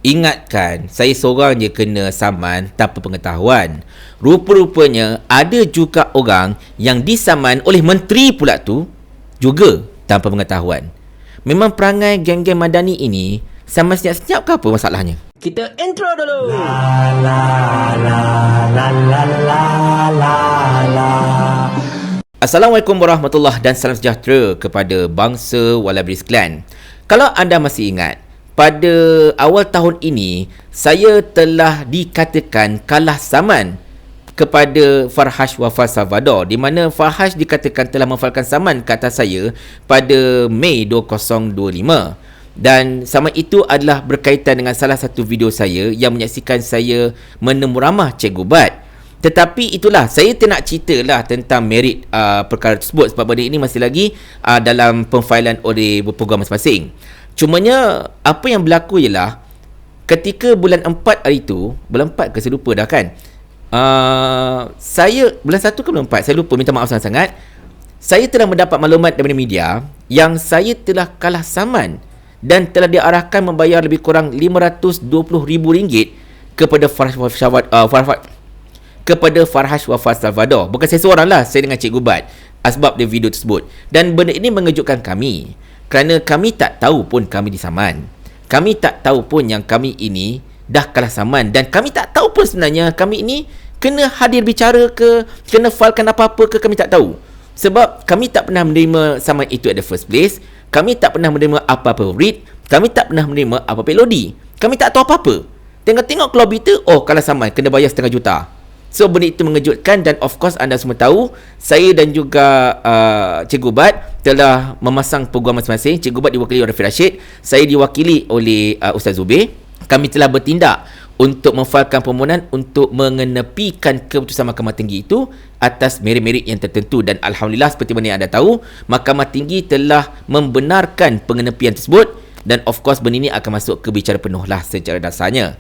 Ingatkan, saya seorang je kena saman tanpa pengetahuan. Rupa-rupanya ada juga orang yang disaman oleh menteri pula tu juga tanpa pengetahuan. Memang perangai geng-geng Madani ini sama senyap-senyap ke apa masalahnya? Kita intro dulu. Assalamualaikum warahmatullahi dan salam sejahtera kepada bangsa Walabi sekalian. Kalau anda masih ingat, pada awal tahun ini, saya telah dikatakan kalah saman kepada Farhash Wafat Salvador, di mana Farhash dikatakan telah memfalkan saman ke atas saya pada Mei 2025. Dan sama itu adalah berkaitan dengan salah satu video saya yang menyaksikan saya menemu ramah Cikgu Bat. Tetapi itulah, saya tak nak ceritalah tentang merit perkara tersebut sebab benda ini masih lagi dalam pemfailan oleh program masing-masing. Cumanya apa yang berlaku ialah ketika bulan 4 hari itu, bulan 4 ke saya lupa dah kan, saya bulan 1 ke bulan 4 saya lupa, minta maaf sangat-sangat. Saya telah mendapat maklumat daripada media yang saya telah kalah saman dan telah diarahkan membayar lebih kurang RM520,000 kepada Farhash Wafat Salvador. Bukan saya seorang lah, saya dengan Cikgu Bat, sebab dia video tersebut. Dan benda ini mengejutkan kami kerana kami tak tahu pun kami disaman. Kami tak tahu pun yang kami ini dah kalah saman, dan kami tak tahu pun sebenarnya kami ini kena hadir bicara ke, kena filekan apa-apa ke, kami tak tahu. Sebab kami tak pernah menerima saman itu at the first place. Kami tak pernah menerima apa-apa read. Kami tak pernah menerima apa-apa lodi. Kami tak tahu apa-apa. Tengok-tengok keluar berita, oh kalah saman, kena bayar RM500,000. So benda itu mengejutkan, dan of course anda semua tahu saya dan juga Cikgu Bat telah memasang program masing-masing. Cikgu Bat diwakili oleh Rafiq Rashid, saya diwakili oleh Ustaz Zubir. Kami telah bertindak untuk memfailkan permohonan untuk mengenepikan keputusan Mahkamah Tinggi itu atas merit-merit yang tertentu, dan alhamdulillah seperti mana yang anda tahu, Mahkamah Tinggi telah membenarkan pengenepian tersebut, dan of course benda ini akan masuk ke bicara penuh lah secara dasarnya.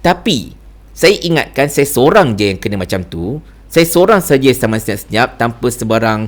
Tapi saya ingatkan, saya seorang je yang kena macam tu. Saya seorang saja sama senyap-senyap tanpa sebarang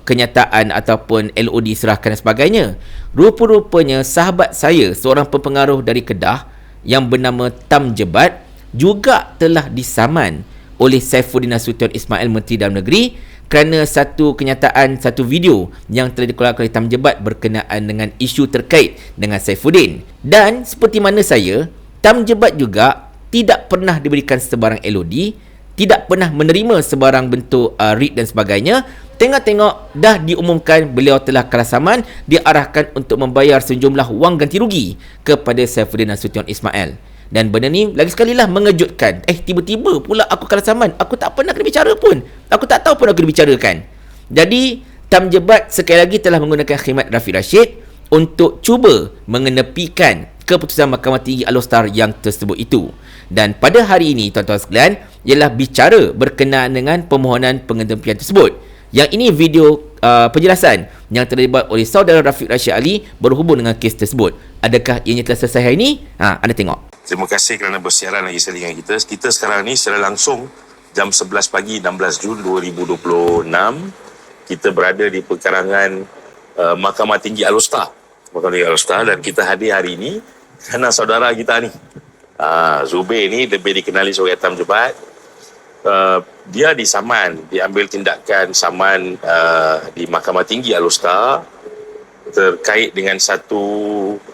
kenyataan ataupun LOD serahkan dan sebagainya. Rupa-rupanya sahabat saya, seorang pengaruh dari Kedah yang bernama Tam Jebat, juga telah disaman oleh Saifuddin Nasution Ismail, Menteri Dalam Negeri, kerana satu kenyataan, satu video yang telah dikeluarkan oleh Tam Jebat berkenaan dengan isu terkait dengan Saifuddin. Dan seperti mana saya, Tam Jebat juga tidak pernah diberikan sebarang LOD, tidak pernah menerima sebarang bentuk read dan sebagainya. Tengok-tengok dah diumumkan beliau telah kalah saman, diarahkan untuk membayar sejumlah wang ganti rugi kepada Saifuddin Nasution Ismail. Dan benda ni lagi sekali lah mengejutkan. Tiba-tiba pula aku kalah saman, aku tak pernah kena bicara pun, aku tak tahu pun aku dibicarakan. Jadi Tam Jebat sekali lagi telah menggunakan khidmat Rafiq Rashid untuk cuba mengenepikan keputusan Mahkamah Tinggi Alor yang tersebut itu. Dan pada hari ini tuan-tuan sekalian, ialah bicara berkenaan dengan permohonan pengenepian tersebut. Yang ini video penjelasan yang telah dibuat oleh saudara Rafiq Rashid Ali berhubung dengan kes tersebut. Adakah ianya telah selesai hari ini? Anda tengok. Terima kasih kerana bersiaran lagi sekali dengan kita. Kita sekarang ni secara langsung jam 11 pagi 16 Jun 2026. Kita berada di perkarangan Mahkamah Tinggi Alor, dan kita hadir hari ini kerana saudara kita ni, Zubir ni lebih dikenali sebagai Tam Jebat. Dia disaman, diambil tindakan saman di Mahkamah Tinggi Alor terkait dengan satu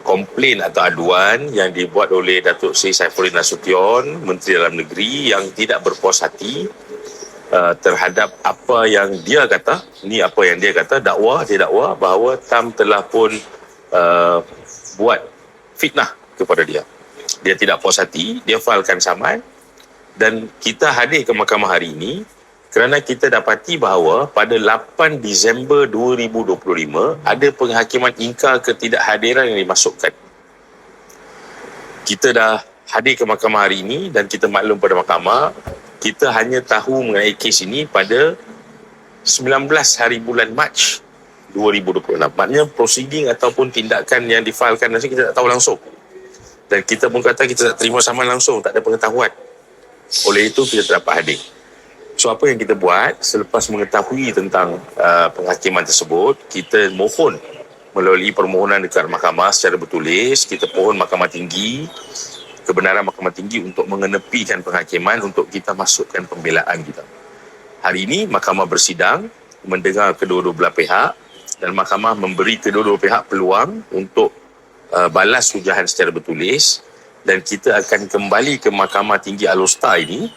komplain atau aduan yang dibuat oleh Datuk Seri Saifuddin Nasution, Menteri Dalam Negeri, yang tidak berpuas hati terhadap apa yang dia kata, dakwa bahawa Tam telah pun buat fitnah kepada dia. Dia tidak puas hati, dia failkan saman, dan kita hadir ke mahkamah hari ini kerana kita dapati bahawa pada 8 Disember 2025 ada penghakiman ingkar ketidakhadiran yang dimasukkan. Kita dah hadir ke mahkamah hari ini dan kita maklum pada mahkamah, kita hanya tahu mengenai kes ini pada 19 hari bulan Mac 2026. Maknanya proceeding ataupun tindakan yang difailkan nanti kita tak tahu langsung. Dan kita pun kata kita tak terima saman langsung, tak ada pengetahuan. Oleh itu kita tak dapat hadir. So apa yang kita buat selepas mengetahui tentang penghakiman tersebut, kita mohon melalui permohonan dekat mahkamah secara bertulis, kita pohon Mahkamah Tinggi, kebenaran Mahkamah Tinggi untuk mengenepikan penghakiman untuk kita masukkan pembelaan kita. Hari ini mahkamah bersidang, mendengar kedua-dua belah pihak, dan mahkamah memberi kedua-dua pihak peluang untuk balas hujahan secara bertulis, dan kita akan kembali ke Mahkamah Tinggi Alor-Star ini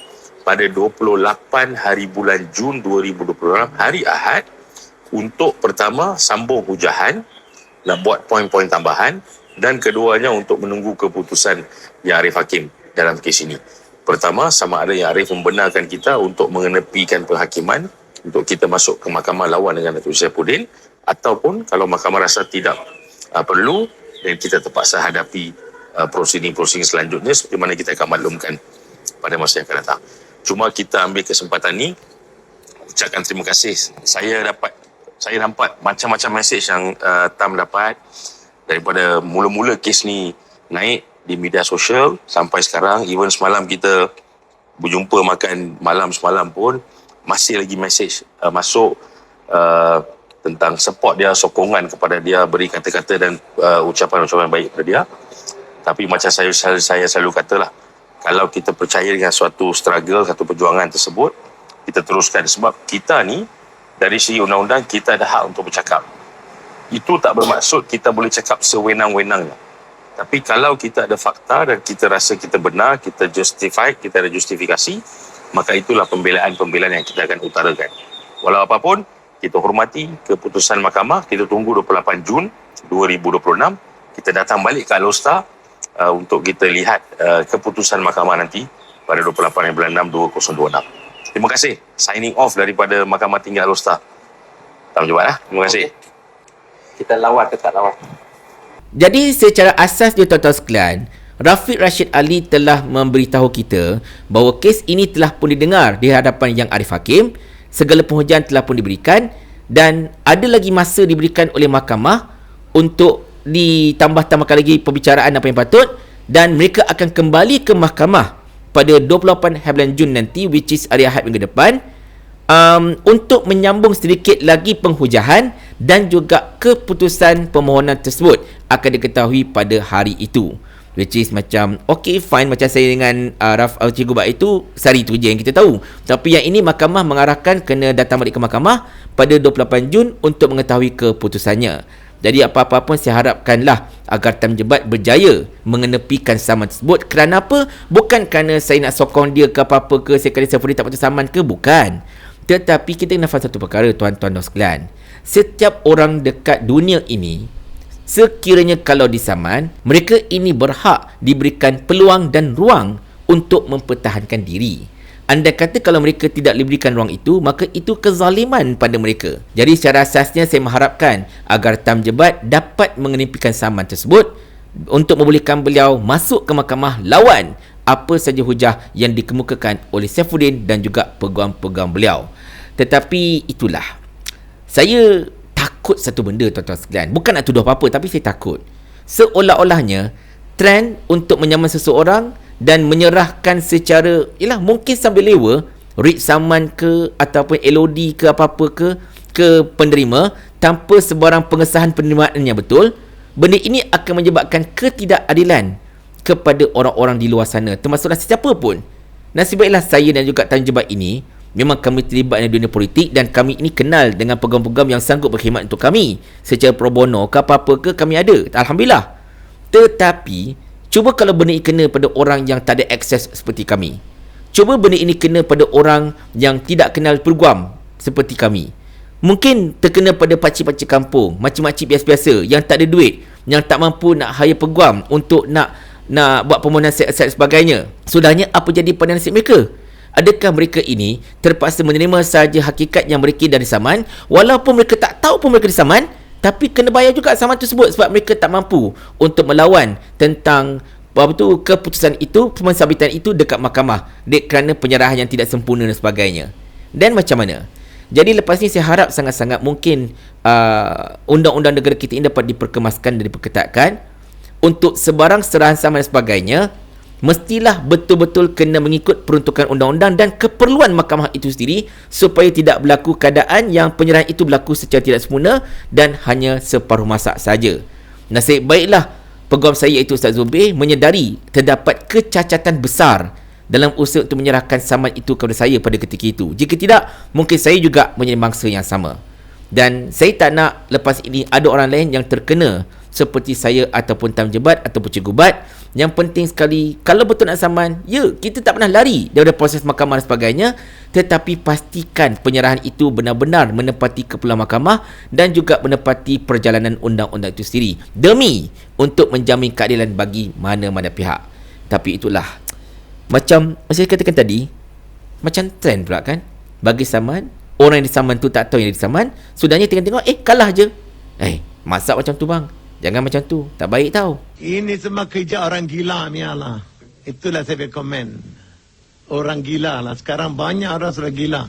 pada 28 hari bulan Jun 2026, hari Ahad, untuk pertama sambung hujahan, nak buat poin-poin tambahan, dan keduanya untuk menunggu keputusan Yang Arif Hakim dalam kes ini. Pertama, sama ada Yang Arif membenarkan kita untuk mengenepikan penghakiman untuk kita masuk ke mahkamah lawan dengan Datuk Saifuddin, ataupun kalau mahkamah rasa tidak perlu dan kita terpaksa hadapi prosiding-prosiding selanjutnya seperti mana kita akan maklumkan pada masa yang akan datang. Cuma kita ambil kesempatan ni ucapkan terima kasih. Saya nampak macam-macam mesej yang Tam dapat daripada mula-mula kes ni naik di media sosial sampai sekarang. Even semalam kita berjumpa makan malam semalam pun masih lagi mesej masuk tentang support dia, sokongan kepada dia, beri kata-kata dan ucapan-ucapan baik kepada dia. Tapi macam saya selalu katalah, kalau kita percaya dengan suatu struggle, satu perjuangan tersebut, kita teruskan. Sebab kita ni dari segi undang-undang kita ada hak untuk bercakap. Itu tak bermaksud kita boleh cakap sewenang-wenangnya. Tapi kalau kita ada fakta dan kita rasa kita benar, kita justify, kita ada justifikasi, maka itulah pembelaan-pembelaan yang kita akan utarakan. Walau apapun, kita hormati keputusan mahkamah. Kita tunggu 28 Jun 2026. Kita datang balik ke Alor-Star untuk kita lihat keputusan mahkamah nanti pada 28 bulan 6 2026. Terima kasih. Signing off daripada Mahkamah Tinggi Alor-Star. Tak menjawab. Terima kasih. Kita lawan ke tak lawan? Jadi secara asas dia tuan-tuan sekalian, Rafiq Rashid Ali telah memberitahu kita bahawa kes ini telah pun didengar di hadapan Yang Arif Hakim, segala penghujaan telah pun diberikan dan ada lagi masa diberikan oleh mahkamah untuk ditambah-tambahkan lagi pembicaraan apa yang patut, dan mereka akan kembali ke mahkamah pada 28 bulan Jun nanti, which is hari Ahad minggu depan, untuk menyambung sedikit lagi penghujahan dan juga keputusan permohonan tersebut akan diketahui pada hari itu, which is macam okay fine, macam saya dengan Cikgu Bat itu sehari tu je yang kita tahu. Tapi yang ini mahkamah mengarahkan kena datang balik ke mahkamah pada 28 Jun untuk mengetahui keputusannya. Jadi apa-apa pun saya harapkanlah agar Tam Jebat berjaya mengenepikan saman tersebut. Kerana apa? Bukan kerana saya nak sokong dia ke apa-apa ke, saya kata Saifuddin tak patut saman ke, bukan. Tetapi kita kena faham satu perkara tuan-tuan dan sekalian. Setiap orang dekat dunia ini, sekiranya kalau disaman, mereka ini berhak diberikan peluang dan ruang untuk mempertahankan diri. Andai kata kalau mereka tidak diberikan ruang itu, maka itu kezaliman pada mereka. Jadi secara asasnya saya mengharapkan agar Tam Jebat dapat mengenepikan saman tersebut untuk membolehkan beliau masuk ke mahkamah lawan apa saja hujah yang dikemukakan oleh Saifuddin dan juga peguam-peguam beliau. Tetapi itulah, saya takut satu benda tuan-tuan sekalian. Bukan nak tuduh apa-apa, tapi saya takut seolah-olahnya trend untuk menyaman seseorang dan menyerahkan secara mungkin sambil lewa read saman ke ataupun LOD ke apa-apa ke penerima tanpa sebarang pengesahan penerimaannya betul, benda ini akan menyebabkan ketidakadilan kepada orang-orang di luar sana, termasuklah sesiapa pun. Nasib baiklah saya dan juga Tam Jebat ini memang kami terlibat dalam dunia politik dan kami ini kenal dengan peguam-peguam yang sanggup berkhidmat untuk kami secara pro bono ke apa-apa ke, kami ada, alhamdulillah. Tetapi cuba kalau benda ini kena pada orang yang tak ada akses seperti kami. Cuba benda ini kena pada orang yang tidak kenal peguam seperti kami. Mungkin terkena pada pakcik-pakcik kampung, makcik-makcik biasa-biasa yang tak ada duit, yang tak mampu nak hire peguam untuk nak buat permohonan set sebagainya. Sudahnya apa jadi pada nasib mereka? Adakah mereka ini terpaksa menerima sahaja hakikat yang mereka dari saman, walaupun mereka tak tahu pun mereka disaman, tapi kena bayar juga saman tersebut sebab mereka tak mampu untuk melawan tentang keputusan itu, pensabitan itu dekat mahkamah kerana penyerahan yang tidak sempurna dan sebagainya. Dan macam mana? Jadi lepas ni saya harap sangat-sangat mungkin undang-undang negara kita ini dapat diperkemaskan dan diperketatkan untuk sebarang serahan saman dan sebagainya mestilah betul-betul kena mengikut peruntukan undang-undang dan keperluan mahkamah itu sendiri supaya tidak berlaku keadaan yang penyerahan itu berlaku secara tidak sempurna dan hanya separuh masak saja. Nasib baiklah peguam saya iaitu Ustaz Zubir menyedari terdapat kecacatan besar dalam usaha untuk menyerahkan saman itu kepada saya pada ketika itu. Jika tidak, mungkin saya juga menjadi mangsa yang sama. Dan saya tak nak lepas ini ada orang lain yang terkena seperti saya ataupun Tam Jebat ataupun Cikgu Bat. Yang penting sekali, kalau betul nak saman, ya, kita tak pernah lari daripada proses mahkamah dan sebagainya, tetapi pastikan penyerahan itu benar-benar menepati keperluan mahkamah dan juga menepati perjalanan undang-undang itu sendiri, demi untuk menjamin keadilan bagi mana-mana pihak. Tapi itulah, macam saya katakan tadi, macam trend pula kan, bagi saman, orang yang disaman tu tak tahu yang disaman, sudahnya tengok-tengok, kalah je. Masak macam tu bang, jangan macam tu, tak baik tau. Ini semua kerja orang gila ni lah. Itulah saya komen. Orang gila lah. Sekarang banyak orang sudah gila.